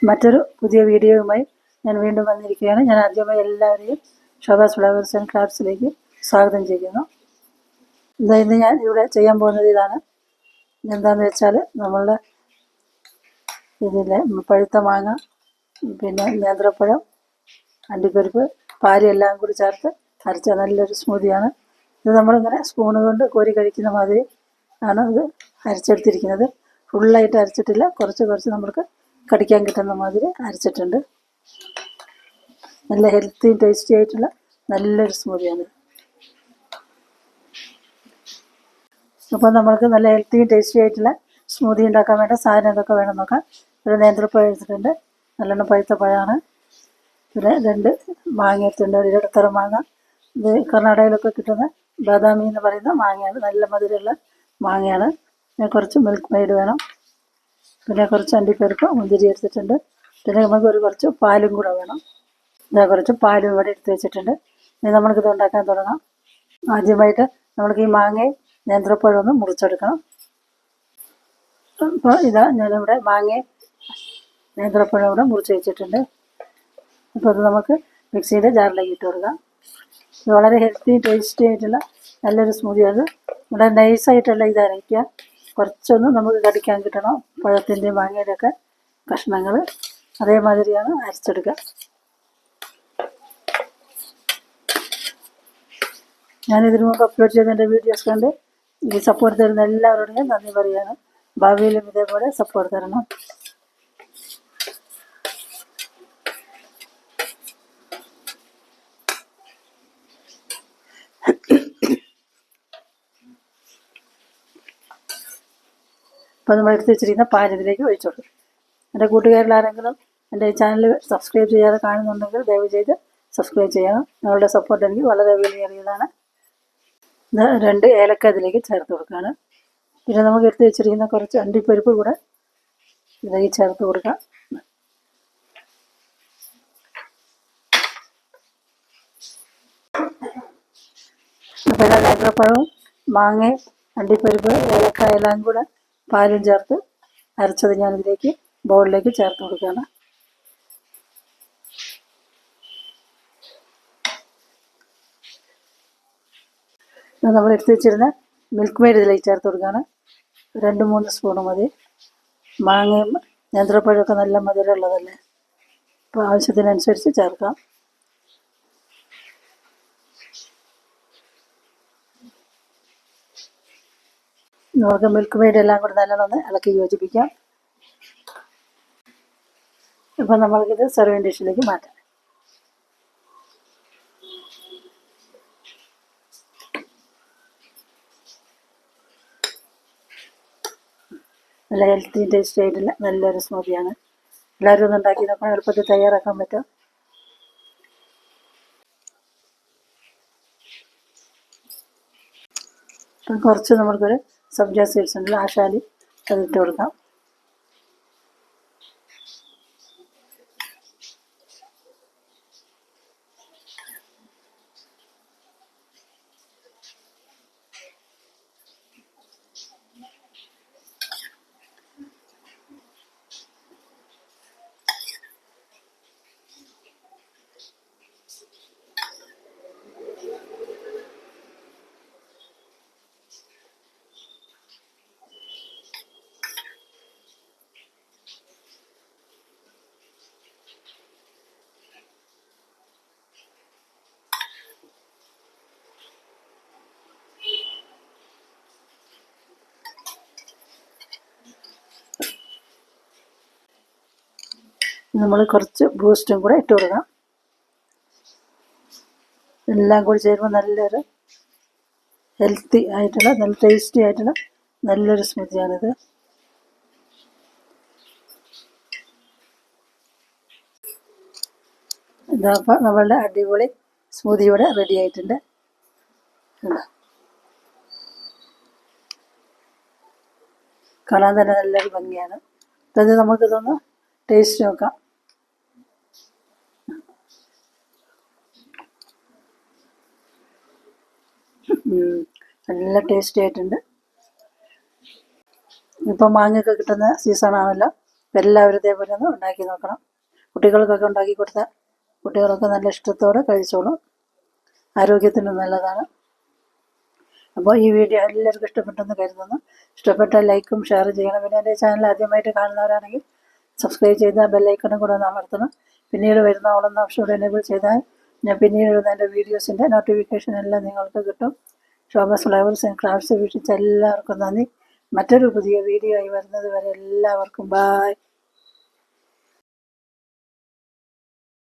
മറ്റൊരു പുതിയ വീഡിയോയുമായി ഞാൻ വീണ്ടും വന്നിരിക്കുകയാണ്. ഞാൻ ആദ്യമായി എല്ലാവരെയും ഷോബാസ് ഫ്ലവേഴ്സ് ആൻഡ് ക്രാഫ്റ്റ്സിലേക്ക് സ്വാഗതം ചെയ്യുന്നു. ഇന്ന് ഞാൻ ഇവിടെ ചെയ്യാൻ പോകുന്നത് ഇതാണ്. എന്താണെന്ന് വെച്ചാൽ നമ്മളുടെ ഇതിലെ പഴുത്ത മാങ്ങ, പിന്നെ നേന്ത്രപ്പഴം, അണ്ടിപ്പരിപ്പ്, പാല് എല്ലാം കൂടി ചേർത്ത് അരച്ച നല്ലൊരു സ്മൂതിയാണ്. ഇത് നമ്മളിങ്ങനെ സ്പൂണ് കൊണ്ട് കോരി കഴിക്കുന്ന മാതിരി ആണ് ഇത് അരച്ചെടുത്തിരിക്കുന്നത്. ഫുള്ളായിട്ട് അരച്ചിട്ടില്ല, കുറച്ച് കുറച്ച് നമുക്ക് കടിക്കാൻ കിട്ടുന്ന മാതിരി അരച്ചിട്ടുണ്ട്. നല്ല ഹെൽത്തിയും ടേസ്റ്റി ആയിട്ടുള്ള നല്ലൊരു സ്മൂതിയാണ്. അപ്പോൾ നമ്മൾക്ക് നല്ല ഹെൽത്തിയും ടേസ്റ്റി ആയിട്ടുള്ള സ്മൂതി ഉണ്ടാക്കാൻ വേണ്ട സാധനം എന്തൊക്കെ വേണം നോക്കാം. ഒരു നേന്ത്രപ്പഴം എടുത്തിട്ടുണ്ട്, നല്ലോണം പഴുത്ത പഴമാണ്. പിന്നെ 2 മാങ്ങ എടുത്തിട്ടുണ്ട്, ഒരു ഇടത്തരം മാങ്ങ. ഇത് കർണാടകയിലൊക്കെ കിട്ടുന്ന ബാദാമി എന്ന് പറയുന്ന മാങ്ങയാണ്, നല്ല മധുരമുള്ള മാങ്ങയാണ്. പിന്നെ കുറച്ച് മിൽക്ക് മെയ്ഡ് വേണം. പിന്നെ കുറച്ച് അണ്ടിപ്പരിപ്പ്, മുന്തിരി എടുത്തിട്ടുണ്ട്. പിന്നെ നമുക്ക് കുറച്ച് പാലും കൂടെ വേണം. ഇതാ കുറച്ച് പാലും ഇവിടെ എടുത്ത് വെച്ചിട്ടുണ്ട്. ഇനി നമ്മൾക്കിത് ഉണ്ടാക്കാൻ തുടങ്ങാം. ആദ്യമായിട്ട് നമ്മൾക്ക് ഈ മാങ്ങയും നേന്ത്രപ്പഴം ഒന്ന് മുറിച്ചെടുക്കണം. അപ്പോൾ ഇതാ ഞാനിവിടെ മാങ്ങയും നേന്ത്രപ്പഴം ഇവിടെ മുറിച്ച് വെച്ചിട്ടുണ്ട്. അപ്പോൾ അത് നമുക്ക് മിക്സിയുടെ ജാറിലേക്ക് ഇട്ട് കൊടുക്കാം. ഇത് വളരെ ഹെൽത്തി ടേസ്റ്റി ആയിട്ടുള്ള നല്ലൊരു സ്മൂതിയാണ്. ഇവിടെ നൈസായിട്ടല്ല ഇത് അരയ്ക്കുക, കുറച്ചൊന്ന് നമുക്ക് കടിക്കാൻ കിട്ടണം. പഴത്തിൻ്റെയും മാങ്ങയുടെ ഒക്കെ കഷ്ണങ്ങൾ അതേമാതിരിയാണ് അരച്ചെടുക്കുക. ഞാനിതിനു മുമ്പ് അപ്ലോഡ് ചെയ്ത എൻ്റെ വീഡിയോസ് കണ്ട് ഈ സപ്പോർട്ട് തരുന്ന എല്ലാവരോടും ഞാൻ നന്ദി പറയുകയാണ്. ഭാവിയിലും ഇതേപോലെ സപ്പോർട്ട് തരണം. അപ്പോൾ നമ്മൾ എടുത്ത് വെച്ചിരിക്കുന്ന പാൽ ഇതിലേക്ക് ഒഴിച്ചു കൊടുക്കും. എൻ്റെ കൂട്ടുകാരിൽ ആരെങ്കിലും എൻ്റെ ഈ ചാനൽ സബ്സ്ക്രൈബ് ചെയ്യാതെ കാണുന്നുണ്ടെങ്കിൽ ദയവ് ചെയ്ത് സബ്സ്ക്രൈബ് ചെയ്യണം. നിങ്ങളുടെ സപ്പോർട്ട് എനിക്ക് വളരെ വിലയേറിയതാണ്. 2 ഏലക്ക ഇതിലേക്ക് ചേർത്ത് കൊടുക്കുകയാണ്. പിന്നെ നമുക്ക് എടുത്ത് വെച്ചിരിക്കുന്ന കുറച്ച് അണ്ടിപ്പരിപ്പ് കൂടെ ഇതിലേക്ക് ചേർത്ത് കൊടുക്കാം. അപ്പോൾ എല്ലാ നേന്ത്രപ്പഴവും മാങ്ങയും അണ്ടിപ്പരിപ്പ് ഏലക്ക എല്ലാം കൂടെ പാലും ചേർത്ത് അരച്ചത് ഞാനിതിലേക്ക് ബൗളിലേക്ക് ചേർത്ത് കൊടുക്കുകയാണ്. നമ്മൾ എടുത്ത് വെച്ചിരുന്ന മിൽക്ക് മെയ്ഡ് ഇതിലേക്ക് ചേർത്ത് കൊടുക്കുകയാണ്. 2-3 സ്പൂണ് മതി. മാങ്ങയും നേന്ത്രപ്പഴമൊക്കെ നല്ല മധുരമുള്ളതല്ലേ, അപ്പോൾ ആവശ്യത്തിനനുസരിച്ച് ചേർക്കാം. നമുക്ക് മിൽക്ക് മെയ്ഡ് എല്ലാം കൂടി നല്ലോണം ഒന്ന് ഇളക്കി യോജിപ്പിക്കാം. അപ്പോൾ നമ്മൾക്കിത് സെർവിങ് ഡിഷിലേക്ക് മാറ്റാം. നല്ല ഹെൽത്തി ടേസ്റ്റ് ആയിട്ടുള്ള നല്ലൊരു സ്മൂതിയാണ്. എല്ലാവരും ഒന്ന് ഉണ്ടാക്കി നോക്കണം, എളുപ്പത്തിൽ തയ്യാറാക്കാൻ പറ്റും. അപ്പം കുറച്ച് നമ്മൾക്കൊരു സബ്ജ സീഡ്സ് ഉണ്ടല്ലോ, ആശാലി അതിട്ട് കൊടുക്കാം. നമ്മൾ കുറച്ച് ബൂസ്റ്റും കൂടെ ഇട്ട് കൊടുക്കാം. എല്ലാം കൂടി ചേരുമ്പോൾ നല്ലൊരു ഹെൽത്തി ആയിട്ടുള്ള നല്ല ടേസ്റ്റി ആയിട്ടുള്ള നല്ലൊരു സ്മൂത്തിയാണിത്. ഇതപ്പോൾ നമ്മളുടെ അടിപൊളി സ്മൂതി ഇവിടെ റെഡി ആയിട്ടുണ്ട്. കാണാൻ തന്നെ നല്ലൊരു ഭംഗിയാണ്. അത് നമുക്കിതൊന്ന് ടേസ്റ്റ് നോക്കാം. നല്ല ടേസ്റ്റി ആയിട്ടുണ്ട്. ഇപ്പം മാങ്ങയൊക്കെ കിട്ടുന്ന സീസണാണല്ലോ, അപ്പം എല്ലാവരും ഇതേപോലെ ഒന്ന് ഉണ്ടാക്കി നോക്കണം. കുട്ടികൾക്കൊക്കെ ഉണ്ടാക്കി കൊടുത്താൽ കുട്ടികളൊക്കെ നല്ല ഇഷ്ടത്തോടെ കഴിച്ചോളും. ആരോഗ്യത്തിന് നല്ലതാണ്. അപ്പോൾ ഈ വീഡിയോ എല്ലാവർക്കും ഇഷ്ടപ്പെട്ടെന്ന് കരുതുന്നു. ഇഷ്ടപ്പെട്ടാൽ ലൈക്കും ഷെയറും ചെയ്യണം. പിന്നെ എൻ്റെ ചാനൽ ആദ്യമായിട്ട് കാണുന്നവരാണെങ്കിൽ സബ്സ്ക്രൈബ് ചെയ്താൽ ബെല്ലൈക്കണും കൂടെ ഒന്ന് അമർത്തണം. പിന്നീട് വരുന്ന ഓളെന്ന ഓപ്ഷൻ കൂടെ എനേബിൾ ചെയ്താൽ ഞാൻ പിന്നീട് ഇടുന്ന എൻ്റെ വീഡിയോസിൻ്റെ നോട്ടിഫിക്കേഷൻ എല്ലാം നിങ്ങൾക്ക് കിട്ടും. ശോഭസ് ഫ്ലവേഴ്സ് ആൻഡ് ക്രാഫ്റ്റ്സ് വീക്ഷിച്ച എല്ലാവർക്കും നന്ദി. മറ്റൊരു പുതിയ വീഡിയോ ആയി വരുന്നത് വരെ എല്ലാവർക്കും ബായ്.